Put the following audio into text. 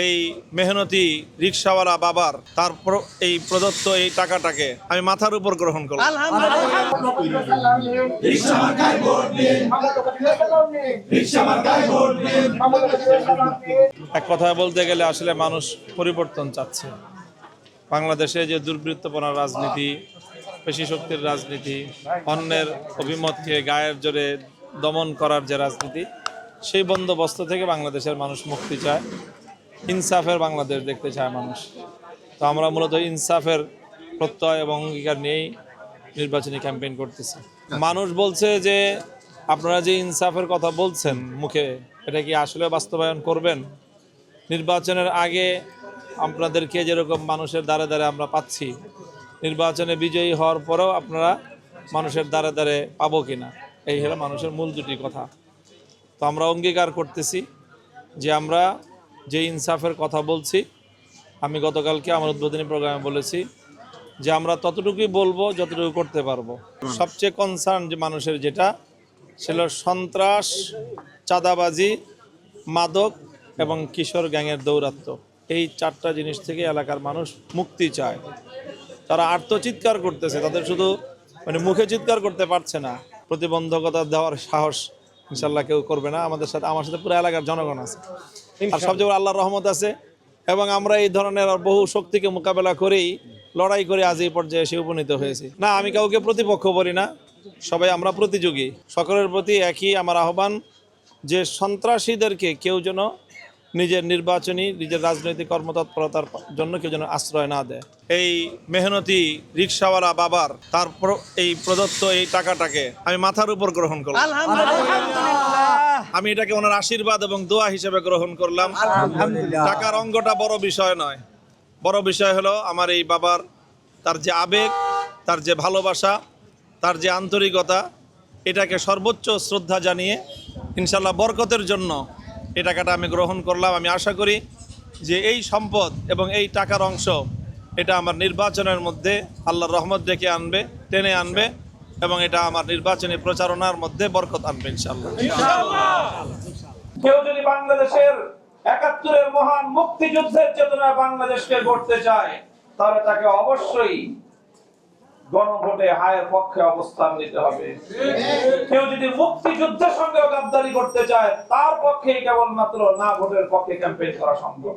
এই মেহনতি রিকশাওয়ালা বাবার তারপর এই প্রদত্ত এই টাকাটাকে আমি মাথার উপর গ্রহণ করলাম। এক কথায় বলতে গেলে আসলে মানুষ পরিবর্তন চাচ্ছে। বাংলাদেশে যে দুর্বৃত্তপনার রাজনীতি, পেশি শক্তির রাজনীতি, অন্যের অভিমতকে গায়ের জোরে দমন করার যে রাজনীতি, সেই বন্দোবস্ত থেকে বাংলাদেশের মানুষ মুক্তি চায়, ইনসাফের বাংলাদেশ দেখতে চায় মানুষ। তো আমরা মূলত ইনসাফের প্রত্যয় এবং অঙ্গীকার নিয়েই নির্বাচনী ক্যাম্পেইন করতেছি। মানুষ বলছে যে আপনারা যে ইনসাফের কথা বলছেন মুখে, এটা কি আসলে বাস্তবায়ন করবেন? নির্বাচনের আগে আপনাদেরকে যেরকম মানুষের দ্বারে দ্বারে আমরা পাচ্ছি, নির্বাচনে বিজয়ী হওয়ার পরেও আপনারা মানুষের দ্বারে দ্বারে পাবো কিনা, এই হলো মানুষের মূল দুটি কথা। তো আমরা অঙ্গীকার করতেছি যে আমরা যে ইনসাফের কথা বলছি, আমি গতকালকে আমার উদ্বোধনী প্রোগ্রামে বলেছি যে আমরা ততটুকুই বলবো যতটুকু করতে পারবো। সবচেয়ে কনসার্ন যে মানুষের যেটা ছিল সন্ত্রাস, চাঁদাবাজি, মাদক এবং কিশোর গ্যাংয়ের দৌরাত্ম্য, এই চারটা জিনিস থেকে এলাকার মানুষ মুক্তি চায়। তারা আর্তচিৎকার করতেছে, তাদের শুধু মুখে চিৎকার করতে পারছে না। প্রতিবন্ধকতা দেওয়ার সাহস ইনশাল্লাহ কেউ করবে না। আমার সাথে পুরো এলাকার জনগণ আছে, আর সবচেয়ে বড় আল্লাহর রহমত আছে। এবং আমরা এই ধরনের বহু শক্তিকে মোকাবেলা করেই লড়াই করে আজ এই পর্যায়ে এসে উপনীত হয়েছি। না, আমি কাউকে প্রতিপক্ষ বলি না, সবাই আমরা প্রতিযোগী। সকলের প্রতি একই আমার আহ্বান যে সন্ত্রাসীদেরকে কেউ যেন নিজের রাজনৈতিক কর্মতৎপরতার জন্য কেউ যেন আশ্রয় না দেয়। এই মেহনতি রিকশাওয়ালা বাবার তারপর এই প্রদত্ত এই টাকাটাকে আমি মাথার উপর গ্রহণ করলাম। আমি এটাকে ওনার আশীর্বাদ এবং দোয়া হিসেবে গ্রহণ করলাম। টাকার অঙ্কটা বড় বিষয় নয়, বড় বিষয় হলো আমার এই বাবার, তার যে আবেগ, তার যে ভালোবাসা, তার যে আন্তরিকতা, এটাকে সর্বোচ্চ শ্রদ্ধা জানিয়ে ইনশাল্লাহ বরকতের জন্য এই টাকাটা আমি গ্রহণ করলাম। আমি আশা করি যে এই সম্পদ এবং এই টাকার অংশ এটা আমার নির্বাচনের মধ্যে আল্লাহর রহমত ডেকে আনবে, টেনে আনবে, এবং এটা আমার নির্বাচনী প্রচারণার মধ্যে বরকত আনবে ইনশাআল্লাহ। কেউ যদি বাংলাদেশের ৭১-এর মহান মুক্তিযুদ্ধের চেতনায় বাংলাদেশকে গড়তে চায়, তাহলে তাকে অবশ্যই গণভোটে হায়ের পক্ষে অবস্থান নিতে হবে। কেউ যদি মুক্তিযুদ্ধের সঙ্গে গাদ্দারি করতে চায়, তার পক্ষেই কেবলমাত্র না ভোটের পক্ষে ক্যাম্পেইন করা সম্ভব।